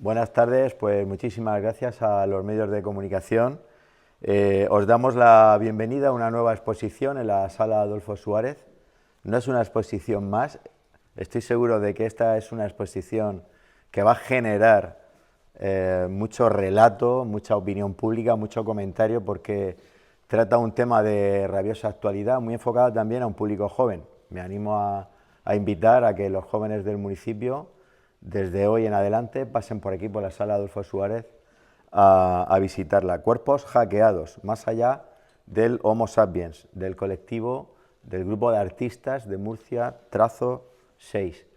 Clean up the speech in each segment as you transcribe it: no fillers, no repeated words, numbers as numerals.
Buenas tardes, pues muchísimas gracias a los medios de comunicación. Os damos la bienvenida a una nueva exposición en la Sala Adolfo Suárez. No es una exposición más, estoy seguro de que esta es una exposición que va a generar mucho relato, mucha opinión pública, mucho comentario, porque trata un tema de rabiosa actualidad, muy enfocado también a un público joven. Me animo a invitar a que los jóvenes del municipio, desde hoy en adelante, pasen por aquí, por la Sala Adolfo Suárez, a visitarla. Cuerpos hackeados, más allá del Homo sapiens, del colectivo, del grupo de artistas de Murcia, Trazo 6.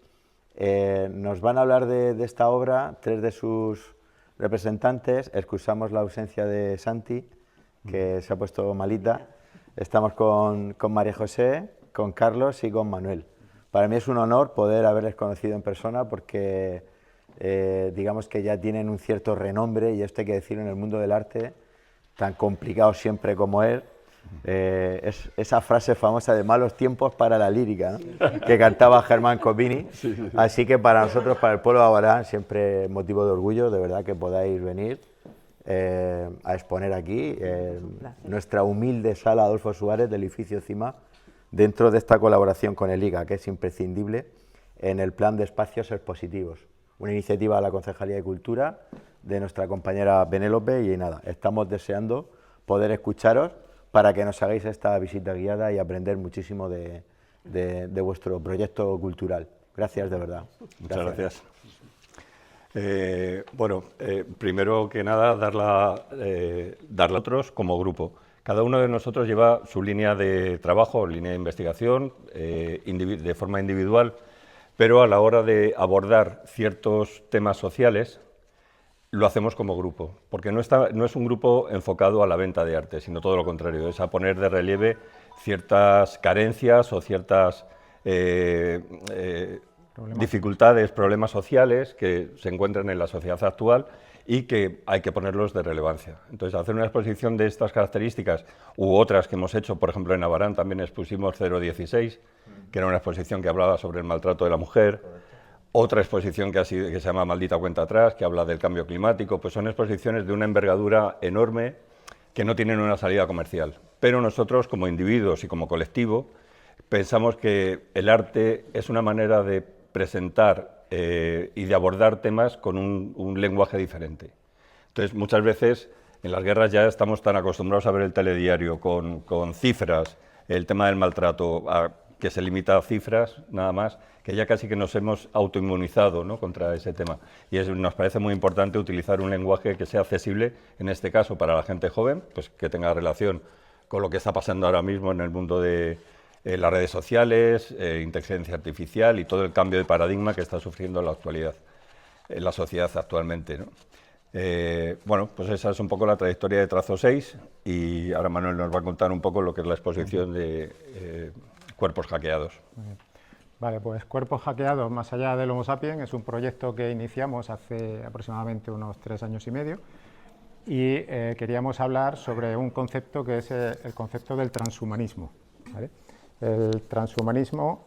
Nos van a hablar de esta obra tres de sus representantes. Excusamos la ausencia de Santi, que se ha puesto malita. Estamos con María José, con Carlos y con Manuel. Para mí es un honor poder haberles conocido en persona porque digamos que ya tienen un cierto renombre, y esto hay que decirlo en el mundo del arte, tan complicado siempre como es. Es esa frase famosa de malos tiempos para la lírica, ¿no? Que cantaba Germán Copini. Así que para nosotros, para el pueblo de Abarán, siempre motivo de orgullo, de verdad, que podáis venir a exponer aquí nuestra humilde Sala Adolfo Suárez del edificio Cima, dentro de esta colaboración con el IGA, que es imprescindible en el plan de espacios expositivos, una iniciativa de la Concejalía de Cultura de nuestra compañera Penélope, y nada, estamos deseando poder escucharos para que nos hagáis esta visita guiada y aprender muchísimo de vuestro proyecto cultural. Gracias, de verdad. Muchas gracias. Primero que nada, darle a otros como grupo. Cada uno de nosotros lleva su línea de trabajo, línea de investigación, de forma individual, pero a la hora de abordar ciertos temas sociales, lo hacemos como grupo, porque no es un grupo enfocado a la venta de arte, sino todo lo contrario, es a poner de relieve ciertas carencias o ciertas dificultades, problemas sociales que se encuentran en la sociedad actual y que hay que ponerlos de relevancia. Entonces, hacer una exposición de estas características u otras que hemos hecho, por ejemplo, en Abarán también expusimos 016, que era una exposición que hablaba sobre el maltrato de la mujer. Otra exposición que se llama Maldita cuenta atrás, que habla del cambio climático. Pues son exposiciones de una envergadura enorme que no tienen una salida comercial. Pero nosotros, como individuos y como colectivo, pensamos que el arte es una manera de presentar y de abordar temas con un lenguaje diferente. Entonces, muchas veces en las guerras ya estamos tan acostumbrados a ver el telediario con cifras, el tema del maltrato, que se limita a cifras nada más, que ya casi que nos hemos autoinmunizado, ¿no?, contra ese tema. Y nos parece muy importante utilizar un lenguaje que sea accesible, en este caso para la gente joven, pues que tenga relación con lo que está pasando ahora mismo en el mundo de las redes sociales, inteligencia artificial y todo el cambio de paradigma que está sufriendo la actualidad, la sociedad actualmente, ¿no? Pues esa es un poco la trayectoria de Trazo 6, y ahora Manuel nos va a contar un poco lo que es la exposición de Cuerpos hackeados. Vale, pues Cuerpos hackeados, más allá del Homo sapiens, es un proyecto que iniciamos hace aproximadamente unos 3 años y medio, y queríamos hablar sobre un concepto que es el concepto del transhumanismo, ¿vale? El transhumanismo,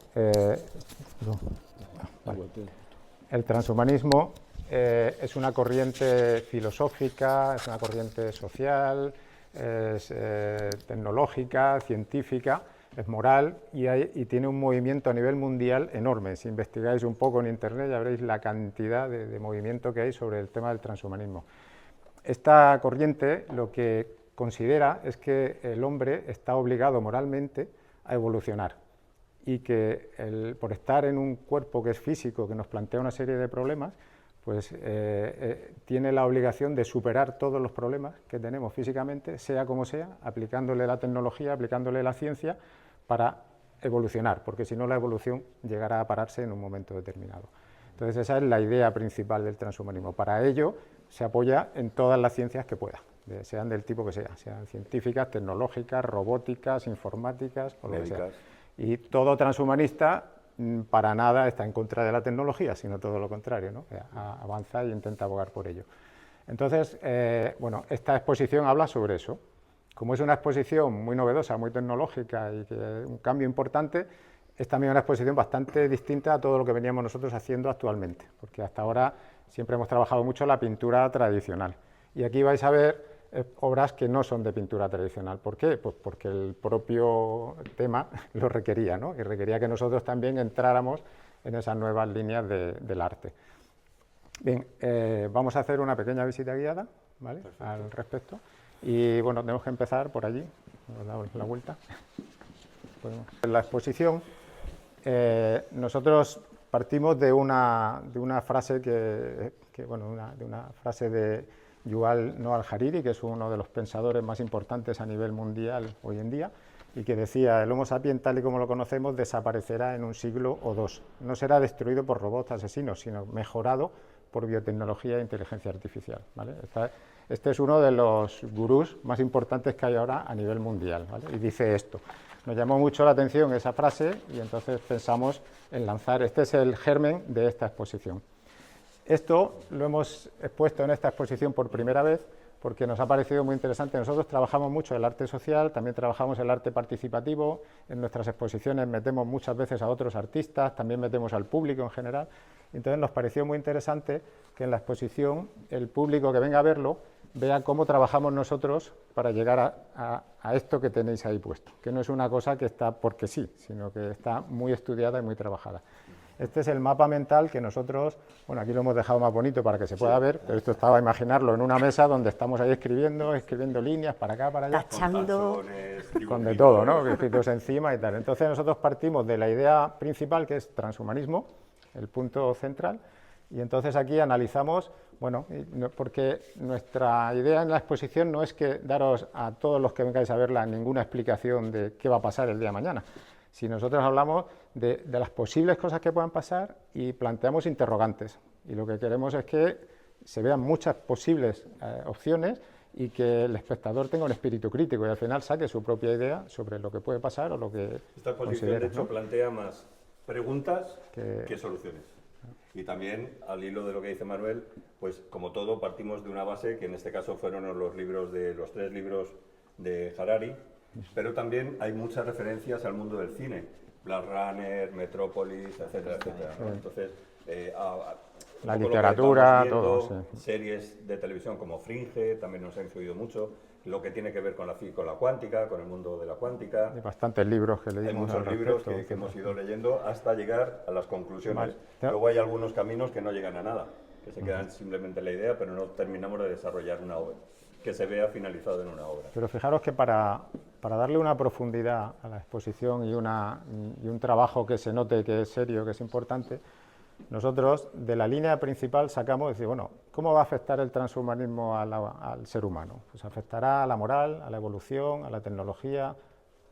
es una corriente filosófica, es una corriente social, es tecnológica, científica, es moral, y tiene un movimiento a nivel mundial enorme. Si investigáis un poco en Internet ya veréis la cantidad de movimiento que hay sobre el tema del transhumanismo. Esta corriente lo que considera es que el hombre está obligado moralmente a evolucionar, y que por estar en un cuerpo que es físico, que nos plantea una serie de problemas, pues tiene la obligación de superar todos los problemas que tenemos físicamente, sea como sea, aplicándole la tecnología, aplicándole la ciencia, para evolucionar, porque si no la evolución llegará a pararse en un momento determinado. Entonces esa es la idea principal del transhumanismo. Para ello se apoya en todas las ciencias que pueda, sean del tipo que sean científicas, tecnológicas, robóticas, informáticas o lo que sea. Y todo transhumanista para nada está en contra de la tecnología, sino todo lo contrario, ¿no? Avanza e intenta abogar por ello. Entonces, esta exposición habla sobre eso. Como es una exposición muy novedosa, muy tecnológica y que un cambio importante, es también una exposición bastante distinta a todo lo que veníamos nosotros haciendo actualmente, porque hasta ahora siempre hemos trabajado mucho la pintura tradicional. Y aquí vais a ver obras que no son de pintura tradicional. ¿Por qué? Pues porque el propio tema lo requería, ¿no? Y requería que nosotros también entráramos en esas nuevas líneas del arte. Bien, vamos a hacer una pequeña visita guiada, ¿vale? Al respecto. Y bueno, tenemos que empezar por allí, nos damos la vuelta. En la exposición, nosotros partimos de una frase de una frase de Yuval Noah Harari, que es uno de los pensadores más importantes a nivel mundial hoy en día, y que decía: el Homo sapiens tal y como lo conocemos desaparecerá en un siglo o dos. No será destruido por robots asesinos, sino mejorado por biotecnología e inteligencia artificial, ¿vale? Este es uno de los gurús más importantes que hay ahora a nivel mundial, ¿vale? Y dice esto. Nos llamó mucho la atención esa frase y entonces pensamos en lanzar, este es el germen de esta exposición. Esto lo hemos expuesto en esta exposición por primera vez porque nos ha parecido muy interesante. Nosotros trabajamos mucho el arte social, también trabajamos el arte participativo, en nuestras exposiciones metemos muchas veces a otros artistas, también metemos al público en general. Entonces nos pareció muy interesante que en la exposición el público que venga a verlo vea cómo trabajamos nosotros para llegar a esto que tenéis ahí puesto, que no es una cosa que está porque sí, sino que está muy estudiada y muy trabajada. Este es el mapa mental que nosotros, bueno, aquí lo hemos dejado más bonito para que se pueda ver, pero esto estaba a imaginarlo en una mesa donde estamos ahí escribiendo líneas para acá, para allá. Tachando. Con de todo, ¿no? Escritos encima y tal. Entonces nosotros partimos de la idea principal, que es transhumanismo, el punto central, y entonces aquí analizamos, bueno, porque nuestra idea en la exposición no es que daros a todos los que vengáis a verla ninguna explicación de qué va a pasar el día de mañana. Si nosotros hablamos de las posibles cosas que puedan pasar y planteamos interrogantes, y lo que queremos es que se vean muchas posibles opciones y que el espectador tenga un espíritu crítico y al final saque su propia idea sobre lo que puede pasar o lo que Esta exposición, de hecho, ¿no? Plantea más preguntas que soluciones. Y también, al hilo de lo que dice Manuel, pues como todo partimos de una base que en este caso fueron los tres libros de Harari, pero también hay muchas referencias al mundo del cine, Blade Runner, Metrópolis, etcétera, etcétera, ¿no? Entonces, la literatura, viendo, todo, sí. Series de televisión como Fringe también nos ha influido mucho, lo que tiene que ver con la cuántica, con el mundo de la cuántica. Hay bastantes libros que leímos. Hay muchos libros que hemos ido leyendo hasta llegar a las conclusiones. Vale. Luego hay algunos caminos que no llegan a nada, que se quedan simplemente en la idea, pero no terminamos de desarrollar una obra, que se vea finalizado en una obra. Pero fijaros que para darle una profundidad a la exposición y un trabajo que se note que es serio, que es importante, nosotros de la línea principal sacamos, decir, bueno, ¿cómo va a afectar el transhumanismo al ser humano? Pues afectará a la moral, a la evolución, a la tecnología,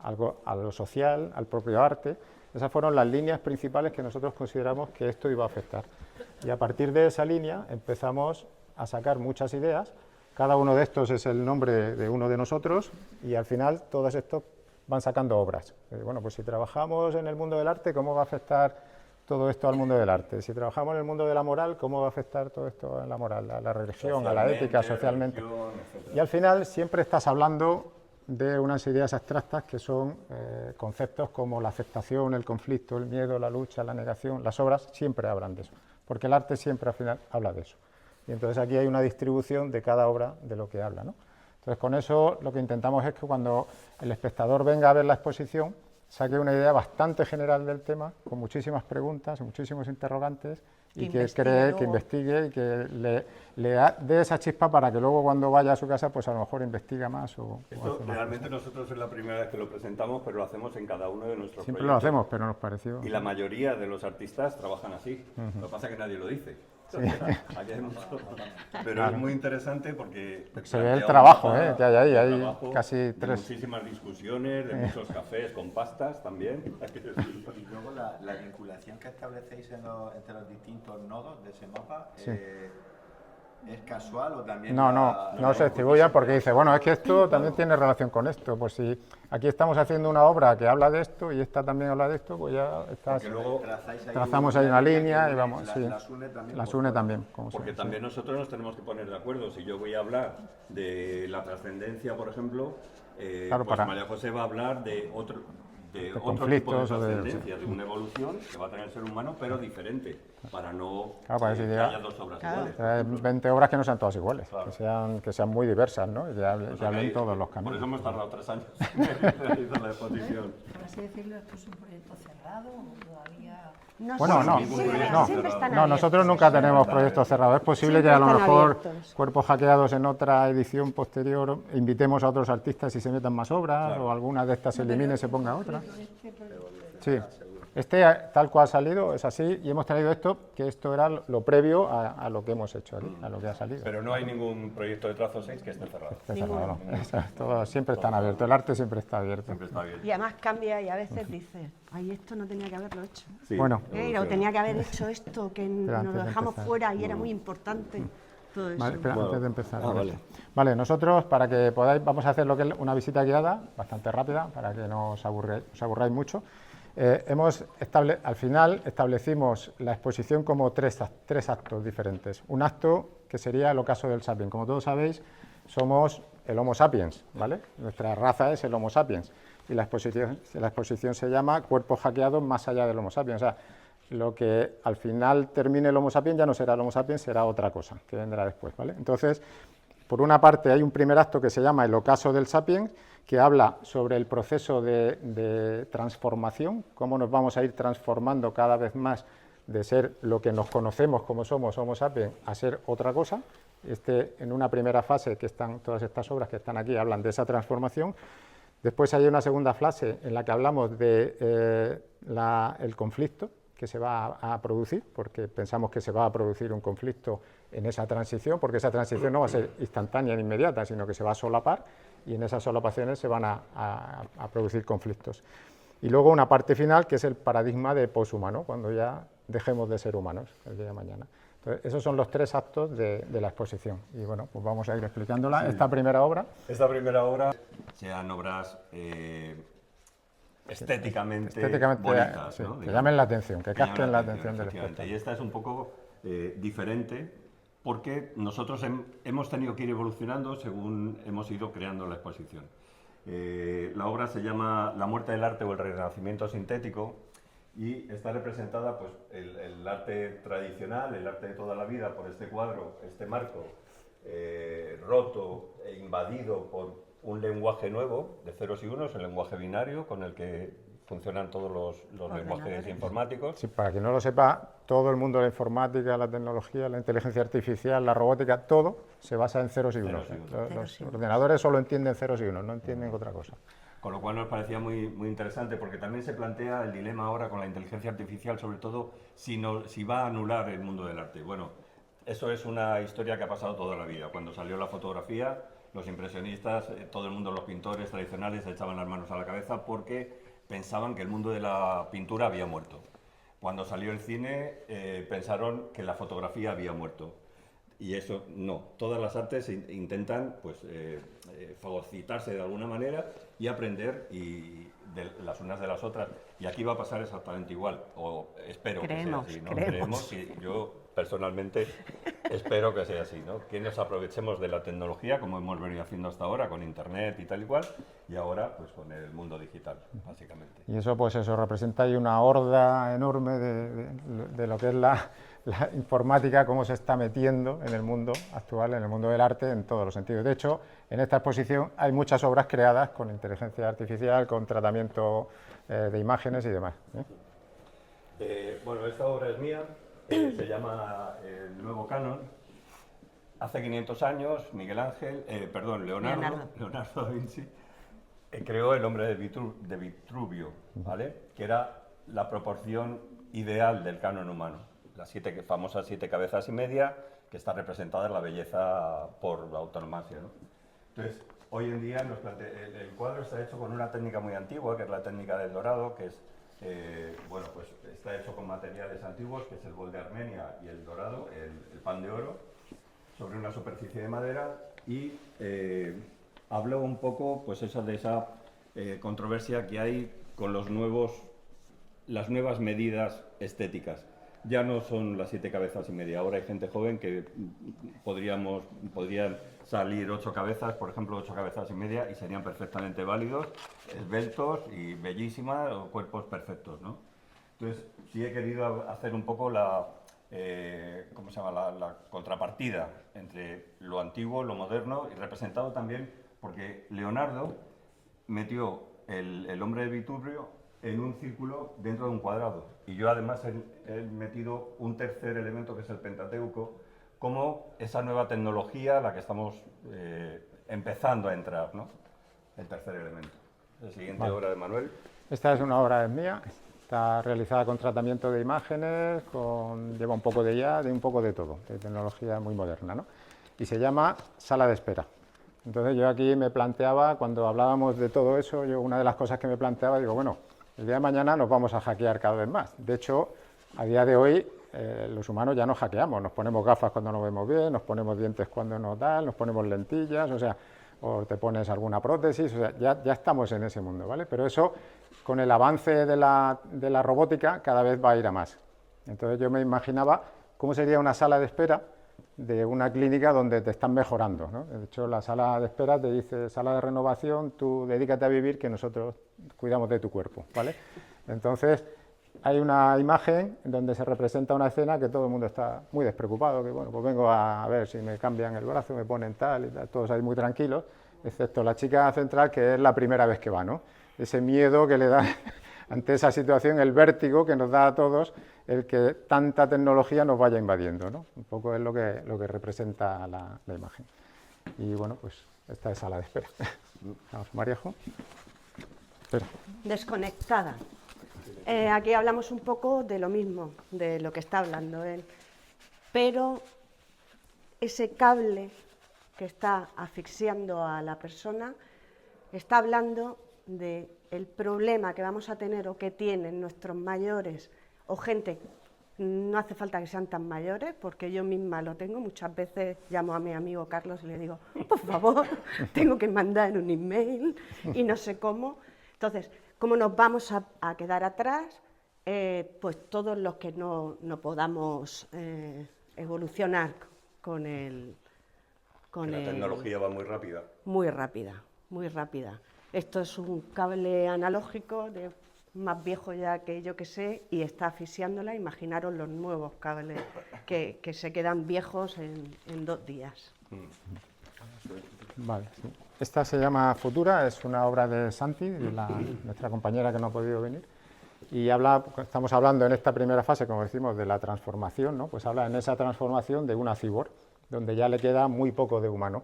a lo social, al propio arte. Esas fueron las líneas principales que nosotros consideramos que esto iba a afectar. Y a partir de esa línea empezamos a sacar muchas ideas. Cada uno de estos es el nombre de uno de nosotros y al final todos estos van sacando obras. Bueno, pues si trabajamos en el mundo del arte, ¿cómo va a afectar todo esto al mundo del arte? Si trabajamos en el mundo de la moral, ¿cómo va a afectar todo esto a la moral, a la religión, a la ética, socialmente? Y al final siempre estás hablando de unas ideas abstractas que son conceptos como la aceptación, el conflicto, el miedo, la lucha, la negación. Las obras siempre hablan de eso, porque el arte siempre al final habla de eso. Y entonces aquí hay una distribución de cada obra de lo que habla, ¿no? Entonces con eso lo que intentamos es que cuando el espectador venga a ver la exposición saque una idea bastante general del tema, con muchísimas preguntas, muchísimos interrogantes, y que cree, que investigue y que le dé esa chispa para que luego cuando vaya a su casa pues a lo mejor investiga más. Esto realmente nosotros es la primera vez que lo presentamos, pero lo hacemos en cada uno de nuestros Siempre proyectos. lo hacemos, pero nos pareció... Y la mayoría de los artistas trabajan así, lo que pasa es que nadie lo dice. Sí. Aquí hay mucho. Pero claro, es muy interesante porque se ve el trabajo que hay ahí, hay casi tres. Muchísimas discusiones, de muchos cafés con pastas también. Y luego la vinculación que establecéis entre los distintos nodos de ese mapa, sí. ¿Es casual o también...? No se distribuye porque dice, bueno, es que esto también tiene relación con esto, pues si aquí estamos haciendo una obra que habla de esto y esta también habla de esto, pues ya trazamos ahí una línea y vamos, sí, las une también. Porque también nosotros nos tenemos que poner de acuerdo, si yo voy a hablar de la trascendencia, por ejemplo, claro, pues María José va a hablar de otro tipo de trascendencia, de una evolución que va a tener el ser humano, pero diferente. para no Claro, para que que diga- haya dos obras Claro. iguales. 20 obras que no sean todas iguales, Claro. que sean muy diversas, ¿no? Y que O sea, hablen que todos los Por caminos. eso hemos tardado 3 años en realizar la exposición. Por así decirlo, ¿esto es un proyecto cerrado o todavía...? No, Bueno, sí, no, sí, no, siempre están no, nosotros abiertos. nunca tenemos proyectos cerrados. Es posible Siempre que a lo están mejor abiertos. Cuerpos Hackeados en otra edición posterior invitemos a otros artistas y se metan más obras, Claro. o alguna de estas se elimine y se ponga otra. Este proyecto Sí, este tal cual ha salido es así y hemos traído esto, que esto era lo previo a lo que hemos hecho aquí, a lo que ha salido. Pero no hay ningún proyecto de trazo 6 que esté cerrado. Está cerrado, no. Todos siempre están abiertos, el arte siempre está abierto. Siempre está bien. Y además cambia y a veces dices, ay, esto no tenía que haberlo hecho. Sí, Bueno. O evoluciona. tenía que haber hecho esto, que Pero antes nos lo de dejamos empezar. fuera y era muy importante. Todo eso. Vale, espera, Bueno. antes de empezar. Ah, vale. Vale, nosotros, para que podáis, vamos a hacer lo que es una visita guiada, bastante rápida, para que no os aburráis mucho. Al final establecimos la exposición como tres actos diferentes. Un acto que sería el ocaso del sapiens. Como todos sabéis, somos el Homo sapiens, ¿vale? Nuestra raza es el Homo sapiens. Y la exposición se llama Cuerpos hackeados más allá del Homo sapiens. O sea, lo que al final termine el Homo sapiens ya no será el Homo sapiens, será otra cosa, que vendrá después, ¿vale? Entonces, por una parte hay un primer acto que se llama el ocaso del sapiens, que habla sobre el proceso de transformación, cómo nos vamos a ir transformando cada vez más de ser lo que nos conocemos como somos, Homo sapiens, a ser otra cosa. En una primera fase, que están todas estas obras que están aquí, hablan de esa transformación. Después hay una segunda fase en la que hablamos de el conflicto que se va a producir, porque pensamos que se va a producir un conflicto en esa transición, porque esa transición no va a ser instantánea ni inmediata, sino que se va a solapar y en esas solapaciones se van a producir conflictos. Y luego una parte final que es el paradigma de poshumano, cuando ya dejemos de ser humanos el día de mañana. Entonces, esos son los tres actos de la exposición. Y bueno, pues vamos a ir explicándola. Sí. Esta primera obra, Esta primera obra sean obras estéticamente bonitas, sí, ¿no? que llamen la atención, que llamen capten la atención del efectivamente. espectador. Y esta es un poco diferente porque nosotros hemos tenido que ir evolucionando según hemos ido creando la exposición. La obra se llama La muerte del arte o el renacimiento sintético y está representada pues, el arte tradicional, el arte de toda la vida por este cuadro, este marco roto e invadido por un lenguaje nuevo de ceros y unos, el lenguaje binario con el que funcionan todos los lenguajes informáticos. Sí, para quien no lo sepa, todo el mundo de la informática, la tecnología, la inteligencia artificial, la robótica, todo se basa en ceros y unos. Ceros y unos. Los ordenadores solo entienden ceros y unos, no entienden otra cosa. Con lo cual nos parecía muy, muy interesante porque también se plantea el dilema ahora con la inteligencia artificial, sobre todo si va a anular el mundo del arte. Bueno, eso es una historia que ha pasado toda la vida. Cuando salió la fotografía, los impresionistas, todo el mundo, los pintores tradicionales, se echaban las manos a la cabeza porque pensaban que el mundo de la pintura había muerto. Cuando salió el cine, pensaron que la fotografía había muerto. Y eso no. Todas las artes intentan pues, fagocitarse de alguna manera y aprender de las unas de las otras. Y aquí va a pasar exactamente igual. O espero Creemos, que sea así. ¿no? creemos. Y yo personalmente espero que sea así, ¿no? Que nos aprovechemos de la tecnología, como hemos venido haciendo hasta ahora, con Internet y tal y cual, y ahora pues con el mundo digital, básicamente. Y eso, pues eso representa ahí una horda enorme de lo que es la informática, cómo se está metiendo en el mundo actual, en el mundo del arte, en todos los sentidos. De hecho, en esta exposición hay muchas obras creadas con inteligencia artificial, con tratamiento de imágenes y demás. Bueno, esta obra es mía, se llama El Nuevo Canon. Hace 500 años, Leonardo da Vinci creó el hombre de Vitruvio, ¿vale? Que era la proporción ideal del canon humano. Las famosas 7 cabezas y media, que está representada en la belleza por autonomasia, ¿no? Entonces, hoy en día el cuadro está hecho con una técnica muy antigua, que es la técnica del dorado, que es, bueno, pues está hecho con materiales antiguos, que es el bol de Armenia y el dorado, el pan de oro, sobre una superficie de madera, y habló un poco pues eso, de esa controversia que hay con las nuevas medidas estéticas. Ya no son las 7 cabezas y media, ahora hay gente joven que podrían salir 8 cabezas, por ejemplo 8 cabezas y media, y serían perfectamente válidos, esbeltos y bellísimas, o cuerpos perfectos, ¿no? Entonces sí he querido hacer un poco ¿cómo se llama?, la contrapartida entre lo antiguo, lo moderno, y representado también porque Leonardo metió el hombre de Vitruvio en un círculo dentro de un cuadrado. Y yo además he metido un tercer elemento que es el Pentateuco, como esa nueva tecnología a la que estamos empezando a entrar, ¿no? El tercer elemento. La siguiente obra de Manuel. Esta es una obra mía, está realizada con tratamiento de imágenes, lleva un poco de IA, de un poco de todo, de tecnología muy moderna, ¿no? Y se llama Sala de Espera. Entonces yo aquí me planteaba, cuando hablábamos de todo eso, una de las cosas que me planteaba, digo, bueno, el día de mañana nos vamos a hackear cada vez más. De hecho, a día de hoy los humanos ya nos hackeamos, nos ponemos gafas cuando nos vemos bien, nos ponemos dientes cuando nos dan, nos ponemos lentillas, o sea, o te pones alguna prótesis, o sea, ya estamos en ese mundo, ¿vale? Pero eso, con el avance de la robótica, cada vez va a ir a más. Entonces yo me imaginaba cómo sería una sala de espera de una clínica donde te están mejorando, ¿no? De hecho, la sala de espera te dice, sala de renovación, tú dedícate a vivir, que nosotros cuidamos de tu cuerpo, ¿vale? Entonces, hay una imagen donde se representa una escena que todo el mundo está muy despreocupado, que bueno, pues vengo a ver si me cambian el brazo, me ponen tal y tal, todos ahí muy tranquilos, excepto la chica central, que es la primera vez que va, ¿no? Ese miedo que le da ante esa situación, el vértigo que nos da a todos, el que tanta tecnología nos vaya invadiendo, ¿no? Un poco es lo que representa la imagen. Y bueno, pues esta es sala de espera. Vamos, Maríajo. Espera. Desconectada. Aquí hablamos un poco de lo mismo, de lo que está hablando él. Pero ese cable que está asfixiando a la persona está hablando del problema que vamos a tener o que tienen nuestros mayores o gente, no hace falta que sean tan mayores, porque yo misma lo tengo, muchas veces llamo a mi amigo Carlos y le digo, por favor, tengo que mandar un email y no sé cómo. Entonces, ¿cómo nos vamos a quedar atrás? Pues todos los que no podamos evolucionar con el... La tecnología va muy rápida. Muy rápida, muy rápida. Esto es un cable analógico, más viejo ya que yo que sé, y está asfixiándola. Imaginaros los nuevos cables que se quedan viejos en 2 días. Vale, sí. Esta se llama Futura, es una obra de Santi, de nuestra compañera que no ha podido venir, y estamos hablando en esta primera fase, como decimos, de la transformación, ¿no? Pues habla en esa transformación de una cyborg, donde ya le queda muy poco de humano,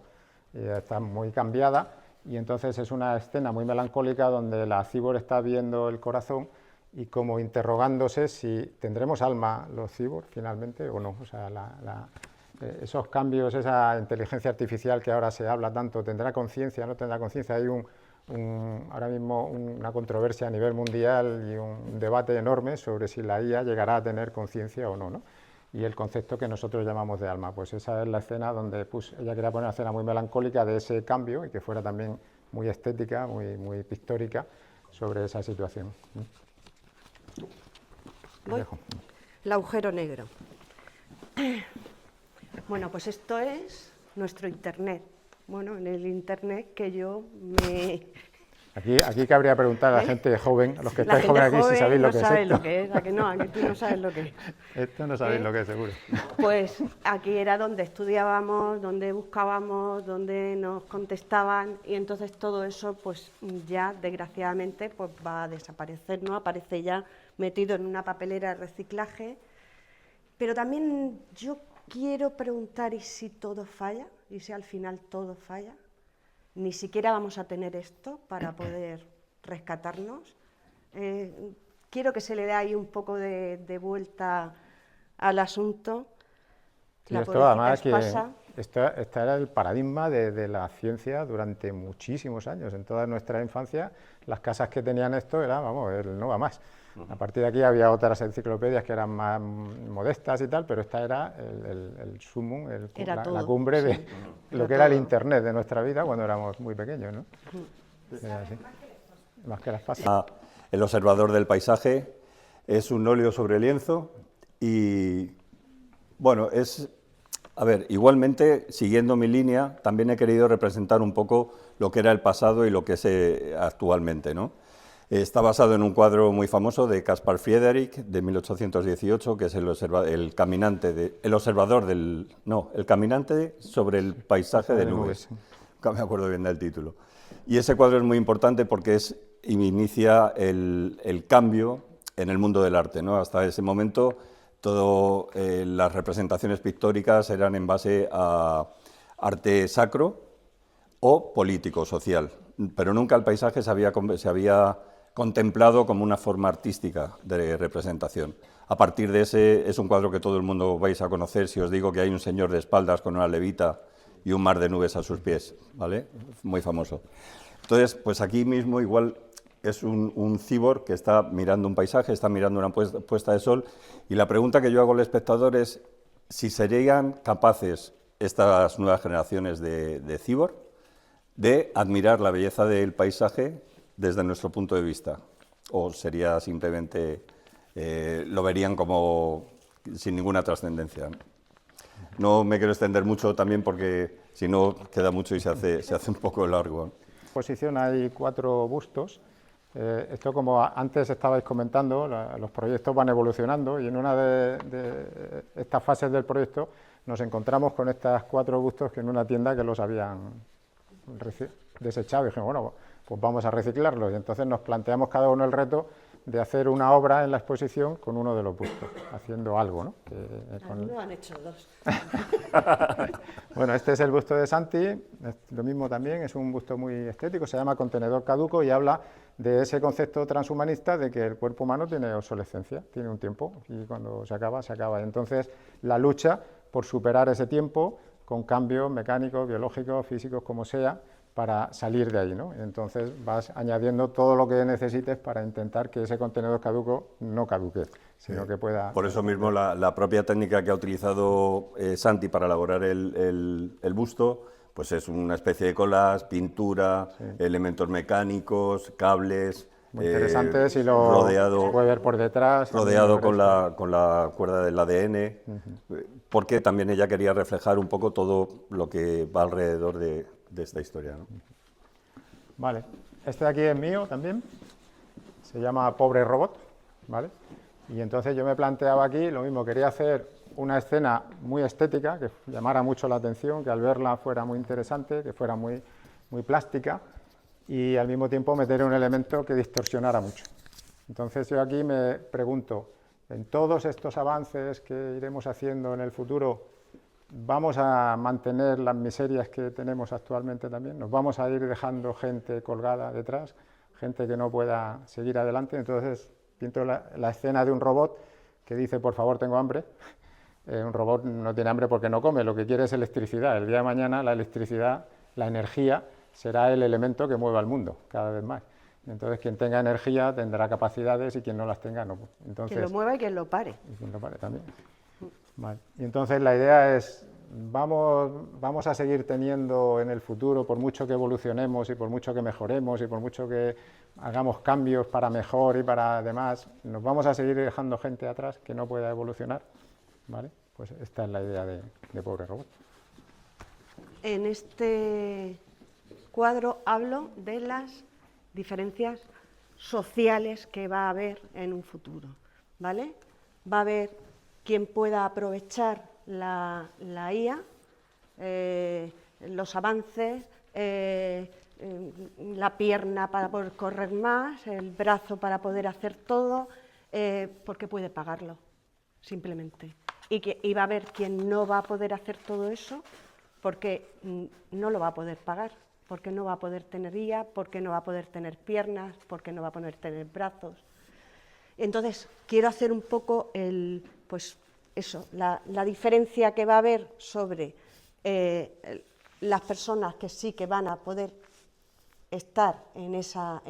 está muy cambiada. Y entonces es una escena muy melancólica donde la cyborg está viendo el corazón y como interrogándose si tendremos alma los cyborg finalmente o no. O sea, esos cambios, esa inteligencia artificial que ahora se habla tanto, ¿tendrá conciencia, no tendrá conciencia? Hay ahora mismo una controversia a nivel mundial y un debate enorme sobre si la IA llegará a tener conciencia o no, ¿no? Y el concepto que nosotros llamamos de alma. Pues esa es la escena donde ella quería poner una escena muy melancólica de ese cambio y que fuera también muy estética, muy pictórica sobre esa situación. ¿Voy? El agujero negro. Bueno, pues esto es nuestro Internet. Bueno, en el Internet que yo me... Aquí cabría preguntar a la gente joven, a los que estáis jóvenes aquí, si sabéis lo que es esto. Lo que es, ¿a que no? ¿A que tú no sabes lo que es? Esto no sabéis lo que es, seguro. Pues aquí era donde estudiábamos, donde buscábamos, donde nos contestaban, y entonces todo eso pues ya desgraciadamente pues va a desaparecer, ¿no? Aparece ya metido en una papelera de reciclaje. Pero también yo quiero preguntar, ¿y si todo falla? ¿Y si al final todo falla? Ni siquiera vamos a tener esto para poder rescatarnos. Quiero que se le dé ahí un poco de vuelta al asunto. Sí, esto además que este era el paradigma de la ciencia durante muchísimos años. En toda nuestra infancia, las casas que tenían esto era, vamos, no va más. A partir de aquí había otras enciclopedias que eran más modestas y tal, pero esta era el sumum, la cumbre de lo que era el Internet de nuestra vida cuando éramos muy pequeños, ¿no? Era así. Más que las pasas. El observador del paisaje es un óleo sobre lienzo y, bueno, a ver, igualmente, siguiendo mi línea, también he querido representar un poco lo que era el pasado y lo que es actualmente, ¿no? Está basado en un cuadro muy famoso de Caspar Friedrich de 1818, que es el caminante sobre el paisaje de nubes. Nunca me acuerdo bien del título. Y ese cuadro es muy importante porque inicia el cambio en el mundo del arte, ¿no? Hasta ese momento todas las representaciones pictóricas eran en base a arte sacro o político, social, pero nunca el paisaje se había contemplado como una forma artística de representación. A partir de ese, es un cuadro que todo el mundo vais a conocer si os digo que hay un señor de espaldas con una levita y un mar de nubes a sus pies, ¿vale? Muy famoso. Entonces, pues aquí mismo igual es un cíborg que está mirando un paisaje, está mirando una puesta de sol, y la pregunta que yo hago al espectador es si serían capaces estas nuevas generaciones de cíborg de admirar la belleza del paisaje desde nuestro punto de vista, o sería simplemente, lo verían como sin ninguna trascendencia. No me quiero extender mucho también porque si no queda mucho y se hace un poco largo. En la exposición hay 4 bustos. Esto, como antes estabais comentando, los proyectos van evolucionando, y en una de estas fases del proyecto nos encontramos con estas 4 bustos que en una tienda que los habían desechado, y dijimos, bueno, pues vamos a reciclarlos, y entonces nos planteamos cada uno el reto de hacer una obra en la exposición con uno de los bustos, haciendo algo, ¿no? Algunos han hecho 2. Bueno, este es el busto de Santi, lo mismo también, es un busto muy estético, se llama Contenedor Caduco, y habla de ese concepto transhumanista de que el cuerpo humano tiene obsolescencia, tiene un tiempo, y cuando se acaba, se acaba. Entonces, la lucha por superar ese tiempo con cambios mecánicos, biológicos, físicos, como sea, para salir de ahí, ¿no? Entonces vas añadiendo todo lo que necesites para intentar que ese contenedor caduco no caduque, sino que pueda... Por eso mismo la propia técnica que ha utilizado Santi para elaborar el busto, pues es una especie de colas, pintura, elementos mecánicos, cables... Muy interesante, si lo puede ver por detrás. Rodeado con la cuerda del ADN, porque también ella quería reflejar un poco todo lo que va alrededor de esta historia, ¿no? Vale, este de aquí es mío también, se llama Pobre Robot, ¿vale? Y entonces yo me planteaba aquí lo mismo, quería hacer una escena muy estética, que llamara mucho la atención, que al verla fuera muy interesante, que fuera muy plástica, y al mismo tiempo meter un elemento que distorsionara mucho. Entonces yo aquí me pregunto, en todos estos avances que iremos haciendo en el futuro, ¿vamos a mantener las miserias que tenemos actualmente también? ¿Nos vamos a ir dejando gente colgada detrás, gente que no pueda seguir adelante? Entonces pinto la escena de un robot que dice, por favor, tengo hambre. Un robot no tiene hambre porque no come, lo que quiere es electricidad. El día de mañana la electricidad, la energía, será el elemento que mueva al mundo cada vez más. Entonces, quien tenga energía tendrá capacidades y quien no las tenga no. Entonces, quien lo mueva y quien lo pare. Y quien lo pare también. Vale. Y entonces la idea es, vamos a seguir teniendo en el futuro, por mucho que evolucionemos y por mucho que mejoremos y por mucho que hagamos cambios para mejor y para demás, nos vamos a seguir dejando gente atrás que no pueda evolucionar, ¿vale? Pues esta es la idea de Pobre Robot. En este cuadro hablo de las diferencias sociales que va a haber en un futuro, ¿vale? Va a haber quien pueda aprovechar la IA, los avances, la pierna para poder correr más, el brazo para poder hacer todo, porque puede pagarlo, simplemente. Y va a haber quien no va a poder hacer todo eso porque no lo va a poder pagar, porque no va a poder tener IA, porque no va a poder tener piernas, porque no va a poder tener brazos. Entonces, quiero hacer un poco pues eso, la diferencia que va a haber sobre las personas que sí que van a poder estar en esa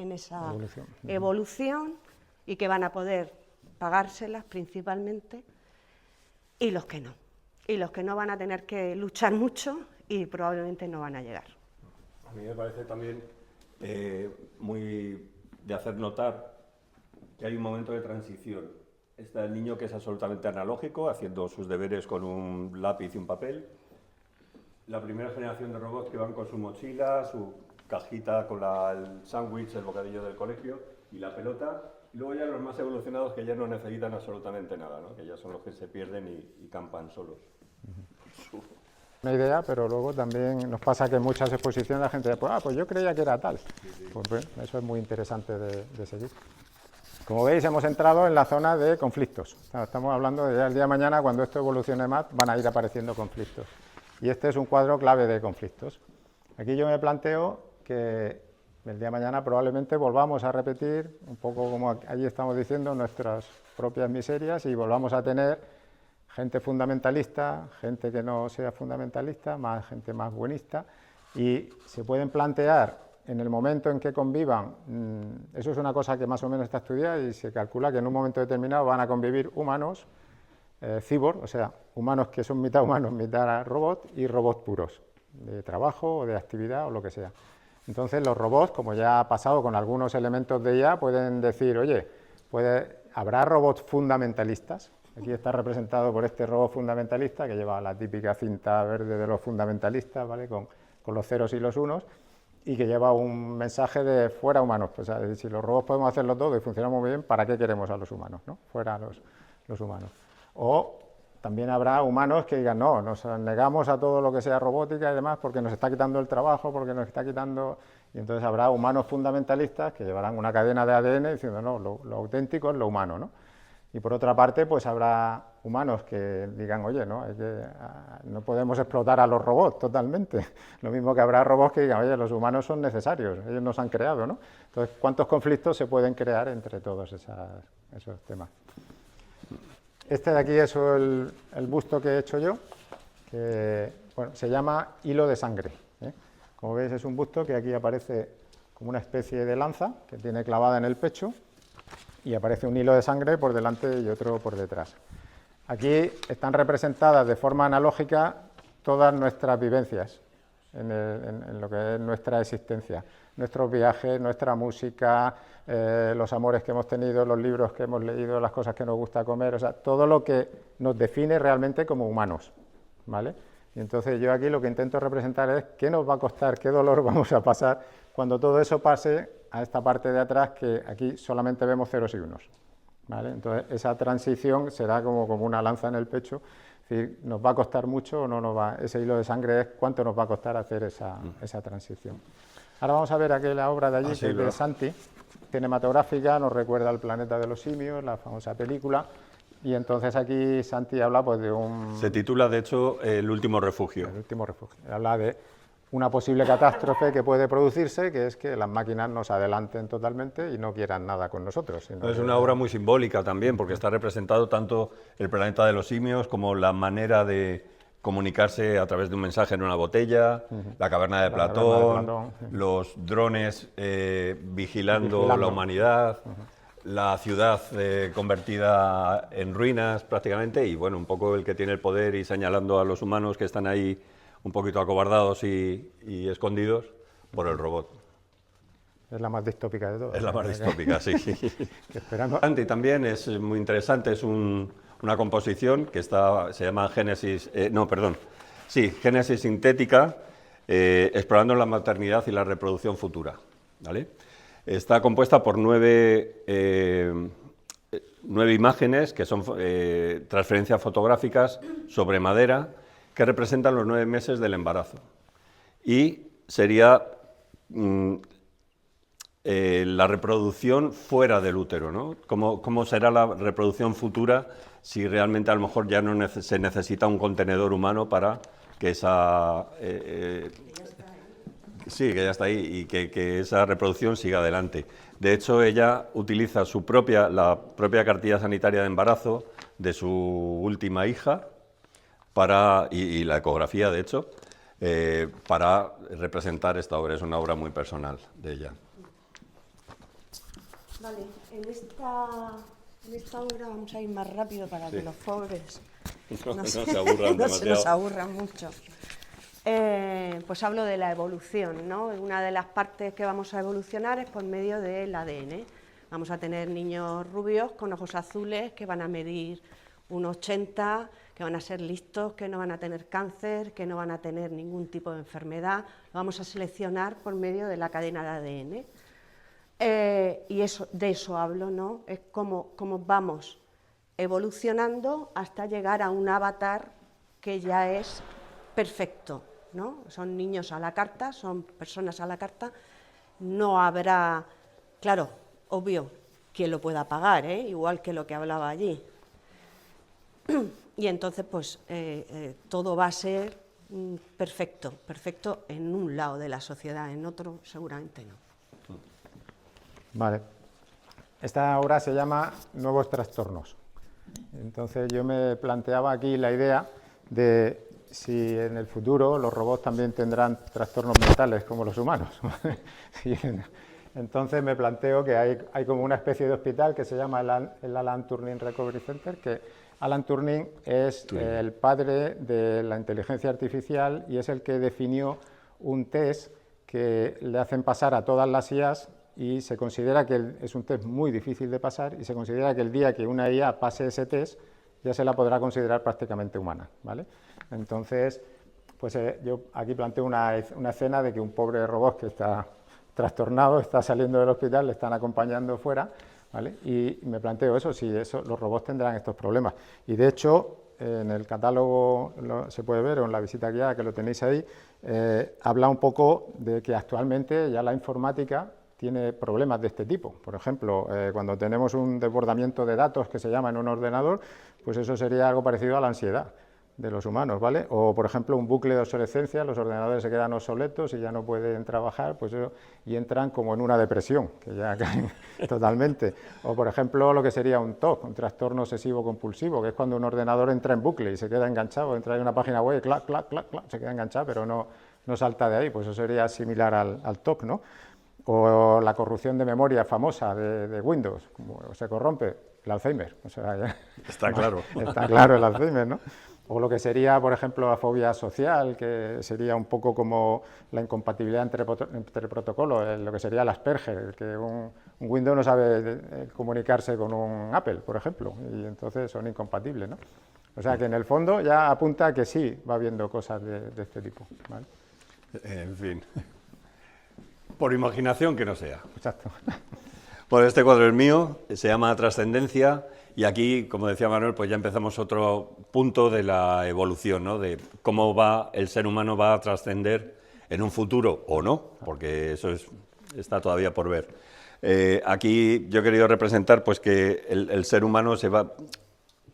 evolución y que van a poder pagárselas principalmente, y los que no. Y los que no van a tener que luchar mucho y probablemente no van a llegar. A mí me parece también muy de hacer notar que hay un momento de transición. Está el niño que es absolutamente analógico, haciendo sus deberes con un lápiz y un papel. La primera generación de robots que van con su mochila, su cajita con el sándwich, el bocadillo del colegio. y la pelota, y luego ya los más evolucionados que ya no necesitan absolutamente nada, ¿no? Que ya son los que se pierden y campan solos. Una idea, pero luego también nos pasa que en muchas exposiciones la gente dice, pues yo creía que era tal. Pues bueno, eso es muy interesante de seguir. Como veis, hemos entrado en la zona de conflictos. Estamos hablando de ya el día de mañana, cuando esto evolucione más, van a ir apareciendo conflictos. Y este es un cuadro clave de conflictos. Aquí yo me planteo que el día de mañana probablemente volvamos a repetir, un poco como allí estamos diciendo, nuestras propias miserias y volvamos a tener gente fundamentalista, gente que no sea fundamentalista, más gente más buenista, y se pueden plantear en el momento en que convivan, eso es una cosa que más o menos está estudiada y se calcula que en un momento determinado van a convivir humanos, cyborg, o sea, humanos que son mitad humanos, mitad robot, y robots puros, de trabajo o de actividad o lo que sea. Entonces los robots, como ya ha pasado con algunos elementos de IA, pueden decir, oye, ¿habrá robots fundamentalistas? Aquí está representado por este robot fundamentalista que lleva la típica cinta verde de los fundamentalistas, ¿vale? Con los ceros y los unos, y que lleva un mensaje de fuera humanos. Pues, si los robots podemos hacerlo todo y funcionamos muy bien, ¿para qué queremos a los humanos, ¿no? Fuera los humanos. O también habrá humanos que digan, no, nos negamos a todo lo que sea robótica y demás porque nos está quitando el trabajo, porque nos está quitando... Y entonces habrá humanos fundamentalistas que llevarán una cadena de ADN diciendo, no, lo auténtico es lo humano, ¿no? Y por otra parte, pues habrá humanos que digan, oye, no podemos explotar a los robots totalmente. Lo mismo que habrá robots que digan, oye, los humanos son necesarios, ellos nos han creado, ¿no? Entonces, ¿cuántos conflictos se pueden crear entre todos esos temas? Este de aquí es el busto que he hecho yo, que bueno, se llama hilo de sangre, ¿eh? Como veis, es un busto que aquí aparece como una especie de lanza que tiene clavada en el pecho, y aparece un hilo de sangre por delante y otro por detrás. Aquí están representadas de forma analógica todas nuestras vivencias en lo que es nuestra existencia, nuestros viajes, nuestra música, los amores que hemos tenido, los libros que hemos leído, las cosas que nos gusta comer, o sea, todo lo que nos define realmente como humanos, ¿vale? Y entonces yo aquí lo que intento representar es qué nos va a costar, qué dolor vamos a pasar cuando todo eso pase a esta parte de atrás, que aquí solamente vemos ceros y unos, ¿vale? Entonces esa transición será como una lanza en el pecho, es decir, ¿nos va a costar mucho o no nos va? Ese hilo de sangre es cuánto nos va a costar hacer esa transición. Ahora vamos a ver aquella obra de allí, que es de Santi, cinematográfica, nos recuerda al planeta de los simios, la famosa película, y entonces aquí Santi habla pues de un... Se titula, de hecho, El último refugio. El último refugio. Habla de una posible catástrofe que puede producirse, que es que las máquinas nos adelanten totalmente y no quieran nada con nosotros. Es una obra muy simbólica también, porque está representado tanto el planeta de los simios como la manera de comunicarse a través de un mensaje en una botella, la caverna de Platón, los drones vigilando la humanidad, la ciudad convertida en ruinas prácticamente, y bueno, un poco el que tiene el poder y señalando a los humanos que están ahí un poquito acobardados y escondidos por el robot. Es la más distópica de todas. Es la más distópica, sí. Esperando... Anti también es muy interesante, es una composición que se llama Génesis sintética, explorando la maternidad y la reproducción futura, ¿vale? Está compuesta por 9 imágenes que son transferencias fotográficas sobre madera, que representan los 9 meses del embarazo. Y sería la reproducción fuera del útero, ¿no? ¿Cómo será la reproducción futura si realmente a lo mejor ya no se necesita un contenedor humano para que esa... sí, que ya está ahí y que esa reproducción siga adelante. De hecho, ella utiliza la propia cartilla sanitaria de embarazo de su última hija, y la ecografía, de hecho, para representar esta obra. Es una obra muy personal de ella. Vale, en esta obra vamos a ir más rápido para que los pobres no se nos aburran mucho. Pues hablo de la evolución, ¿no? Una de las partes que vamos a evolucionar es por medio del ADN. Vamos a tener niños rubios con ojos azules que van a medir 1,80, que van a ser listos, que no van a tener cáncer, que no van a tener ningún tipo de enfermedad. Lo vamos a seleccionar por medio de la cadena de ADN. Y de eso hablo, ¿no? Es cómo vamos evolucionando hasta llegar a un avatar que ya es perfecto, ¿no? Son niños a la carta, son personas a la carta, no habrá, claro, obvio, quien lo pueda pagar, igual que lo que hablaba allí. Y entonces, pues, todo va a ser perfecto, perfecto en un lado de la sociedad, en otro seguramente no. Vale. Esta obra se llama Nuevos trastornos. Entonces yo me planteaba aquí la idea de si en el futuro los robots también tendrán trastornos mentales como los humanos. Entonces me planteo que hay como una especie de hospital que se llama el Alan Turing Recovery Center, que Alan Turing es el padre de la inteligencia artificial y es el que definió un test que le hacen pasar a todas las IAs, y se considera que es un test muy difícil de pasar, y se considera que el día que una IA pase ese test ya se la podrá considerar prácticamente humana, ¿vale? Entonces, pues yo aquí planteo una escena de que un pobre robot que está trastornado, está saliendo del hospital, le están acompañando fuera, ¿vale? Y me planteo eso, si los robots tendrán estos problemas. Y de hecho, en el catálogo se puede ver, o en la visita guiada que lo tenéis ahí, habla un poco de que actualmente ya la informática tiene problemas de este tipo. Por ejemplo, cuando tenemos un desbordamiento de datos que se llama en un ordenador, pues eso sería algo parecido a la ansiedad de los humanos, ¿vale? O, por ejemplo, un bucle de obsolescencia, los ordenadores se quedan obsoletos y ya no pueden trabajar, pues eso, y entran como en una depresión, que ya caen totalmente. O, por ejemplo, lo que sería un TOC, un trastorno obsesivo compulsivo, que es cuando un ordenador entra en bucle y se queda enganchado, entra en una página web, clac, clac, clac, clac, se queda enganchado, pero no salta de ahí, pues eso sería similar al TOC, ¿no? O la corrupción de memoria famosa de Windows, como se corrompe, el Alzheimer. O sea, ya, está claro. Está claro el Alzheimer, ¿no? O lo que sería, por ejemplo, la fobia social, que sería un poco como la incompatibilidad entre protocolos, lo que sería el Asperger, que un Windows no sabe comunicarse con un Apple, por ejemplo, y entonces son incompatibles, ¿no? O sea, que en el fondo ya apunta a que sí va habiendo cosas de este tipo, ¿vale? En fin. Por imaginación que no sea. Exacto. Bueno, este cuadro es mío, se llama Trascendencia, y aquí, como decía Manuel, pues ya empezamos otro punto de la evolución, ¿no? De cómo el ser humano va a trascender en un futuro, o no, porque eso está todavía por ver. Aquí yo he querido representar pues que el ser humano se va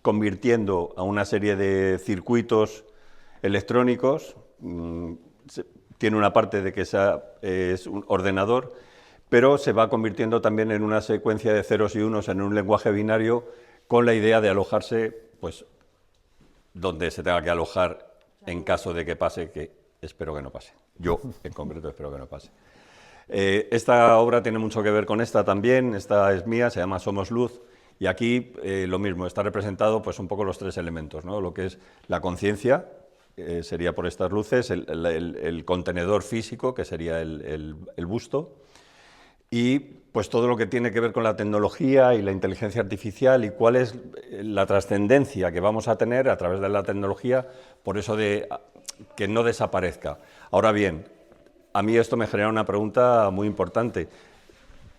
convirtiendo a una serie de circuitos electrónicos, tiene una parte de que es un ordenador, pero se va convirtiendo también en una secuencia de ceros y unos en un lenguaje binario, con la idea de alojarse pues donde se tenga que alojar en caso de que pase, que espero que no pase. Yo, en concreto, espero que no pase. Esta obra tiene mucho que ver con esta también, esta es mía, se llama Somos Luz, y aquí lo mismo, está representado pues un poco los tres elementos, ¿no? Lo que es la conciencia, sería por estas luces, el contenedor físico, que sería el busto, y pues todo lo que tiene que ver con la tecnología y la inteligencia artificial y cuál es la trascendencia que vamos a tener a través de la tecnología, por eso de que no desaparezca. Ahora bien, a mí esto me genera una pregunta muy importante.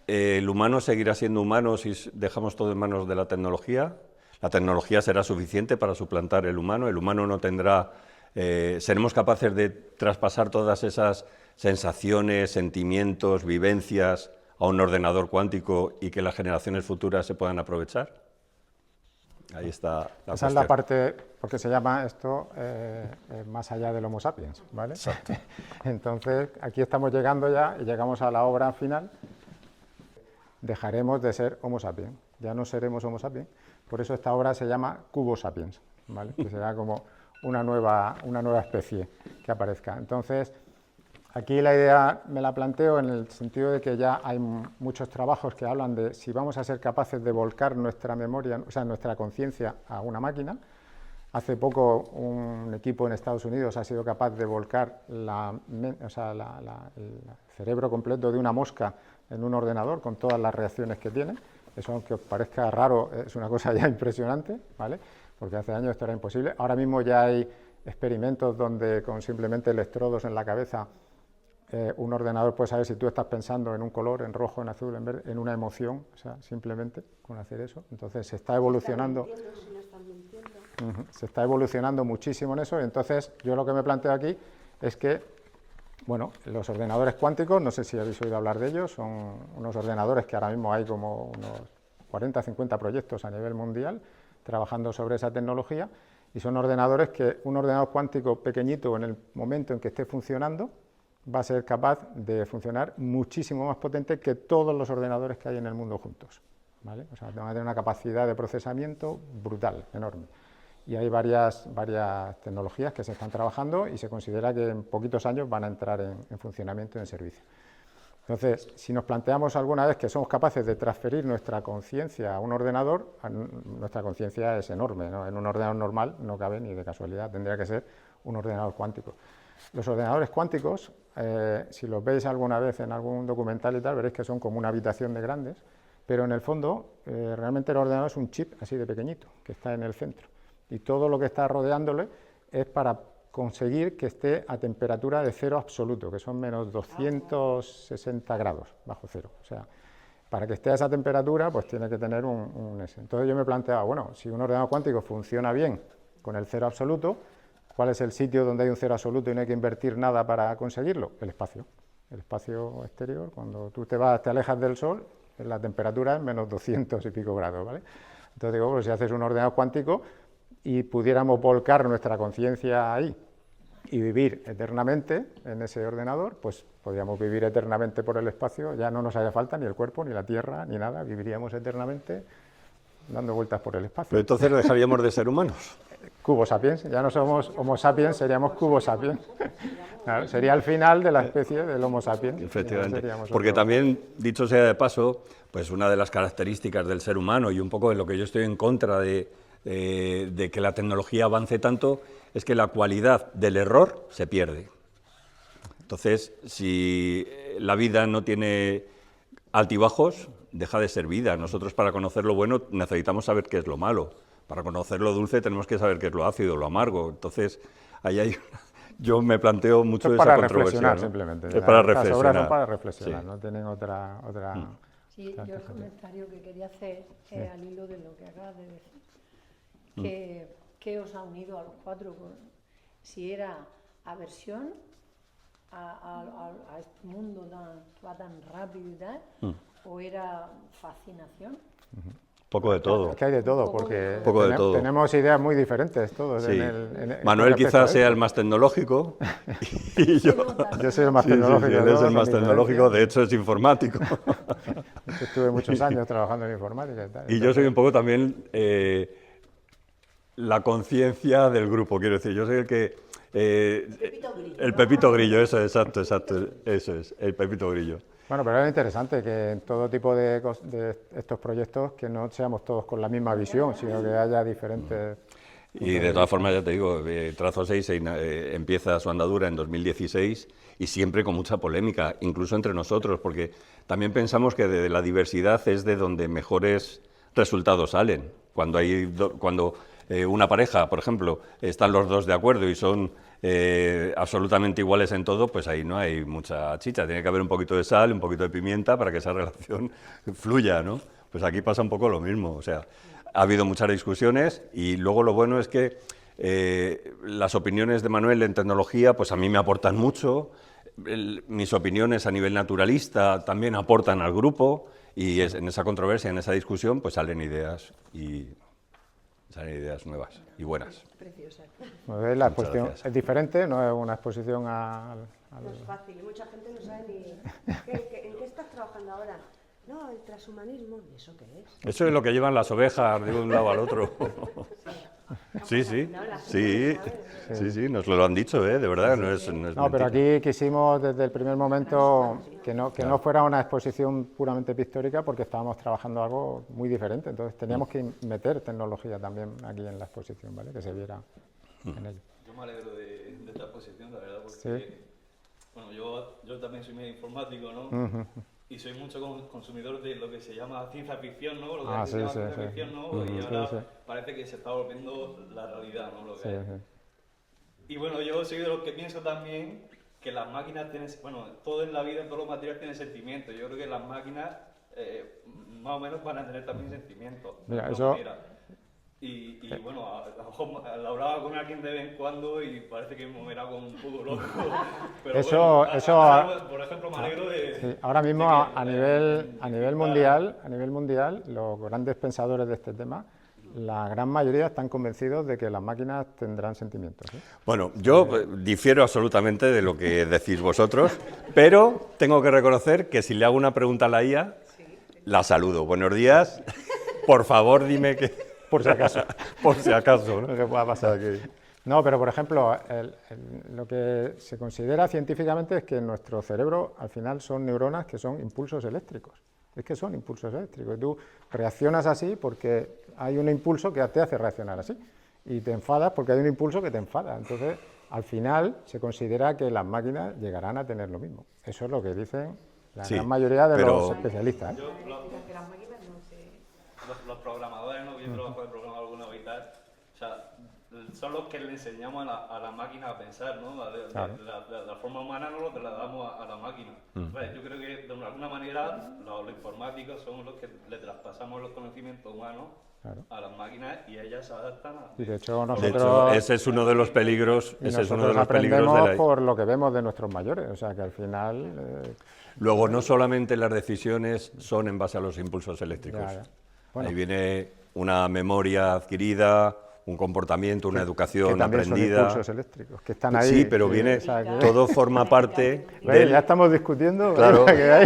¿El humano seguirá siendo humano si dejamos todo en manos de la tecnología? ¿La tecnología será suficiente para suplantar el humano? ¿El humano no tendrá... ¿seremos capaces de traspasar todas esas sensaciones, sentimientos, vivencias a un ordenador cuántico y que las generaciones futuras se puedan aprovechar? Ahí está la cuestión. Esa es la parte, porque se llama esto más allá del Homo sapiens, ¿vale? Exacto. Entonces, aquí estamos llegando ya y llegamos a la obra final. Dejaremos de ser Homo sapiens, ya no seremos Homo sapiens. Por eso esta obra se llama Cubo sapiens, ¿vale? Que será como una nueva especie que aparezca. Entonces, aquí la idea me la planteo en el sentido de que ya hay muchos trabajos que hablan de si vamos a ser capaces de volcar nuestra memoria, o sea, nuestra conciencia a una máquina. Hace poco un equipo en Estados Unidos ha sido capaz de volcar el cerebro completo de una mosca en un ordenador con todas las reacciones que tiene. Eso, aunque os parezca raro, es una cosa ya impresionante, ¿vale? Porque hace años esto era imposible. Ahora mismo ya hay experimentos donde con simplemente electrodos en la cabeza un ordenador puede saber si tú estás pensando en un color, en rojo, en azul, en verde, en una emoción, o sea, simplemente con hacer eso. Entonces se está evolucionando. Se está evolucionando muchísimo en eso, y entonces yo lo que me planteo aquí es que, bueno, los ordenadores cuánticos, no sé si habéis oído hablar de ellos, son unos ordenadores que ahora mismo hay como unos 40 o 50 proyectos a nivel mundial trabajando sobre esa tecnología, y son ordenadores que un ordenador cuántico pequeñito, en el momento en que esté funcionando, va a ser capaz de funcionar muchísimo más potente que todos los ordenadores que hay en el mundo juntos, ¿vale? O sea, van a tener una capacidad de procesamiento brutal, enorme. Y hay varias tecnologías que se están trabajando y se considera que en poquitos años van a entrar en funcionamiento y en servicio. Entonces, si nos planteamos alguna vez que somos capaces de transferir nuestra conciencia a un ordenador, nuestra conciencia es enorme, ¿no? En un ordenador normal no cabe ni de casualidad, tendría que ser un ordenador cuántico. Los ordenadores cuánticos, si los veis alguna vez en algún documental y tal, veréis que son como una habitación de grandes, pero en el fondo realmente el ordenador es un chip así de pequeñito, que está en el centro. Y todo lo que está rodeándole es para conseguir que esté a temperatura de cero absoluto, que son menos 260 grados bajo cero. O sea, para que esté a esa temperatura, pues tiene que tener un S. Entonces yo me planteaba, bueno, si un ordenador cuántico funciona bien con el cero absoluto, ¿cuál es el sitio donde hay un cero absoluto y no hay que invertir nada para conseguirlo? El espacio exterior. Cuando tú te alejas del Sol, la temperatura es menos 200 y pico grados, ¿vale? Entonces digo, pues si haces un ordenador cuántico y pudiéramos volcar nuestra conciencia ahí y vivir eternamente en ese ordenador, pues podríamos vivir eternamente por el espacio, ya no nos haría falta ni el cuerpo, ni la tierra, ni nada, viviríamos eternamente dando vueltas por el espacio. Pero entonces dejaríamos de ser humanos. Cubo sapiens, ya no somos Homo sapiens, seríamos Cubo sapiens. Claro, sería el final de la especie del Homo sapiens. Efectivamente, porque también, dicho sea de paso, pues una de las características del ser humano y un poco de lo que yo estoy en contra de que la tecnología avance tanto, es que la cualidad del error se pierde. Entonces, si la vida no tiene altibajos, deja de ser vida. Nosotros, para conocer lo bueno, necesitamos saber qué es lo malo. Para conocer lo dulce tenemos que saber qué es lo ácido, lo amargo. Entonces, ahí hay... Yo me planteo mucho esa controversia, reflexionar, ¿no? simplemente. Es para reflexionar. Las obras son para reflexionar, Sí. no tienen otra... Sí, yo el comentario que quería hacer es al hilo de lo que acabas de decir. ¿Qué os ha unido a los cuatro? Si era aversión a este mundo va tan rápido y tal, o era fascinación. Poco de todo. Es que hay de todo, porque Poco de todo. tenemos ideas muy diferentes todos. Sí. En Manuel respecto a quizás esto. sea el más tecnológico y yo Soy el más sí, tecnológico. sí, él de es el todos, más con tecnológico, de hecho es informático. diferencia. Estuve muchos años trabajando en informática y tal. Y yo soy un poco también la conciencia del grupo, quiero decir, yo soy el que... el Pepito Grillo, eso, exacto, eso es, el Pepito Grillo. Bueno, pero es interesante que en todo tipo de estos proyectos que no seamos todos con la misma visión, sino que haya diferentes... Y de todas formas, ya te digo, Trazo 6 empieza su andadura en 2016 y siempre con mucha polémica, incluso entre nosotros, porque también pensamos que de la diversidad es de donde mejores resultados salen. Cuando una pareja, por ejemplo, están los dos de acuerdo y son absolutamente iguales en todo, pues ahí no hay mucha chicha. Tiene que haber un poquito de sal, un poquito de pimienta para que esa relación fluya, ¿no? Pues aquí pasa un poco lo mismo, o sea, ha habido muchas discusiones y luego lo bueno es que las opiniones de Manuel en tecnología, pues a mí me aportan mucho, mis opiniones a nivel naturalista también aportan al grupo y en esa controversia, en esa discusión, pues salen ideas nuevas y buenas. Preciosa. Pues la exposición gracias. es diferente, no es una exposición No es fácil, y mucha gente no sabe ni... ¿En qué estás trabajando ahora? No, el transhumanismo, ¿y eso qué es? Eso es lo que llevan las ovejas de un lado al otro. Sí, nos lo han dicho, de verdad, no es No, pero mentira. aquí quisimos desde el primer momento que no fuera una exposición puramente pictórica porque estábamos trabajando algo muy diferente, entonces teníamos que meter tecnología también aquí en la exposición, ¿vale? Que se viera en ello. Yo me alegro de esta exposición, la verdad, porque Sí. bueno, yo también soy medio informático, ¿no? Y soy mucho consumidor de lo que se llama ciencia ficción, ¿no? Lo que se llama ciencia ficción, ¿no? Y ahora parece que se está volviendo la realidad, ¿no? Sí. Y bueno, yo soy de los que pienso también que las máquinas tienen, bueno, todo en la vida, todos los materiales tienen sentimientos. Yo creo que las máquinas más o menos van a tener también sentimientos. Mira, eso... Y bueno, a lo mejor la hablaba con alguien de vez en cuando y parece que me era como un poco loco. Pero eso, bueno, por ejemplo, me alegro de... Sí, ahora mismo de que, a nivel mundial, los grandes pensadores de este tema, la gran mayoría están convencidos de que las máquinas tendrán sentimientos, ¿eh? Bueno, yo difiero absolutamente de lo que decís vosotros, pero tengo que reconocer que si le hago una pregunta a la IA, la saludo. Buenos días, por favor dime que... Por si acaso. Por si acaso, ¿no? Lo que pueda pasar aquí. No, pero por ejemplo, lo que se considera científicamente es que en nuestro cerebro al final son neuronas que son impulsos eléctricos. Es que son impulsos eléctricos. Y tú reaccionas así porque hay un impulso que te hace reaccionar así. Y te enfadas porque hay un impulso que te enfada. Entonces, al final se considera que las máquinas llegarán a tener lo mismo. Eso es lo que dicen la gran mayoría de los especialistas, ¿eh? Los programadores, ¿no? Yo trabajo de programador alguna vez y tal, o sea, son los que le enseñamos a la máquina a pensar, ¿no? La forma humana no lo trasladamos a la máquina. Entonces, yo creo que de alguna manera los informáticos son los que le traspasamos los conocimientos humanos a las máquinas y ellas se adaptan a... Y de hecho, ese es uno de los peligros, aprendemos por lo que vemos de nuestros mayores, o sea que al final... Luego, no solamente las decisiones son en base a los impulsos eléctricos. Bueno, ahí viene una memoria adquirida, un comportamiento, una educación que también aprendida. Son impulsos eléctricos que están ahí. Sí, pero viene, todo forma parte del... Ya estamos discutiendo. Claro. Ya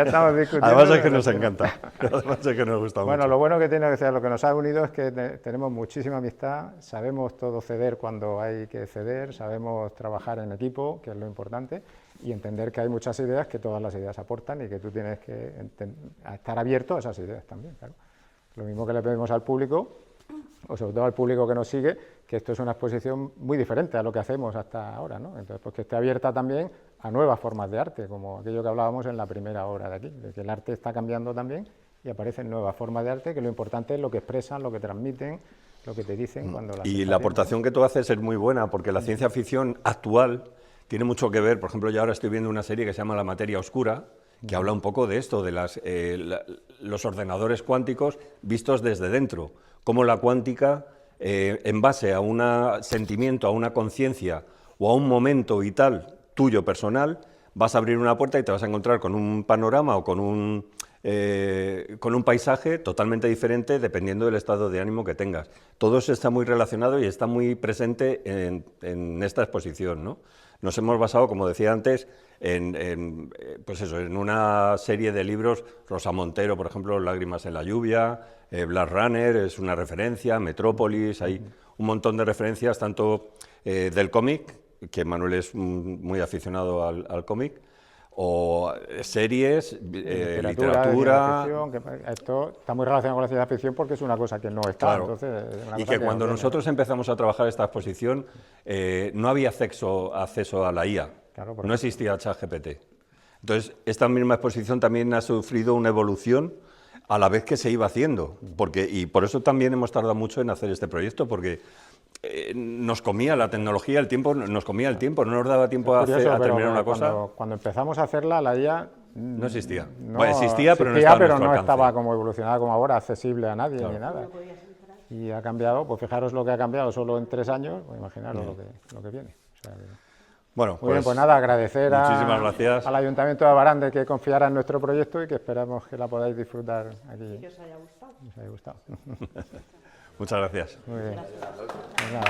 estamos discutiendo. Además es que nos encanta. Además es que nos gusta mucho. Bueno, lo bueno que tiene que ser, lo que nos ha unido es que tenemos muchísima amistad, sabemos todo ceder cuando hay que ceder, sabemos trabajar en equipo, que es lo importante, y entender que hay muchas ideas, que todas las ideas aportan y que tú tienes que estar abierto a esas ideas también, claro. Lo mismo que le pedimos al público, o sobre todo al público que nos sigue, que esto es una exposición muy diferente a lo que hacemos hasta ahora, ¿no? Entonces, pues que esté abierta también a nuevas formas de arte, como aquello que hablábamos en la primera hora de aquí, de que el arte está cambiando también y aparecen nuevas formas de arte, que lo importante es lo que expresan, lo que transmiten, lo que te dicen cuando las... Y la aportación que tú haces es muy buena, porque la ciencia ficción actual tiene mucho que ver. Por ejemplo, yo ahora estoy viendo una serie que se llama La materia oscura, que habla un poco de esto, de los ordenadores cuánticos vistos desde dentro, cómo la cuántica, en base a un sentimiento, a una conciencia o a un momento vital tuyo personal, vas a abrir una puerta y te vas a encontrar con un panorama o con un paisaje totalmente diferente dependiendo del estado de ánimo que tengas. Todo eso está muy relacionado y está muy presente en esta exposición, ¿no? Nos hemos basado, como decía antes, pues eso, en una serie de libros, Rosa Montero, por ejemplo, Lágrimas en la lluvia, Blade Runner es una referencia, Metrópolis, hay un montón de referencias, tanto del cómic, que Manuel es muy aficionado al cómic, o series, literatura... Ficción, que esto está muy relacionado con la ciencia ficción porque es una cosa que no está. Claro. Entonces, y que cuando nosotros empezamos a trabajar esta exposición no había acceso a la IA, claro, no existía ChatGPT. Entonces, esta misma exposición también ha sufrido una evolución a la vez que se iba haciendo, y por eso también hemos tardado mucho en hacer este proyecto, porque nos comía la tecnología, el tiempo, no nos daba tiempo a terminar una cosa. Cuando empezamos a hacerla, la IA no existía. No, bueno, existía, pero no estaba como evolucionada como ahora, accesible a nadie, ni nada. Y ha cambiado, pues fijaros lo que ha cambiado solo en 3 años, pues imaginaros lo que viene. O sea, bueno, muy bien, pues nada, agradecer al Ayuntamiento de Abarán de que confiara en nuestro proyecto y que esperamos que la podáis disfrutar aquí. Que os haya gustado. Os haya gustado. Muchas gracias. Muy bien. Pues nada.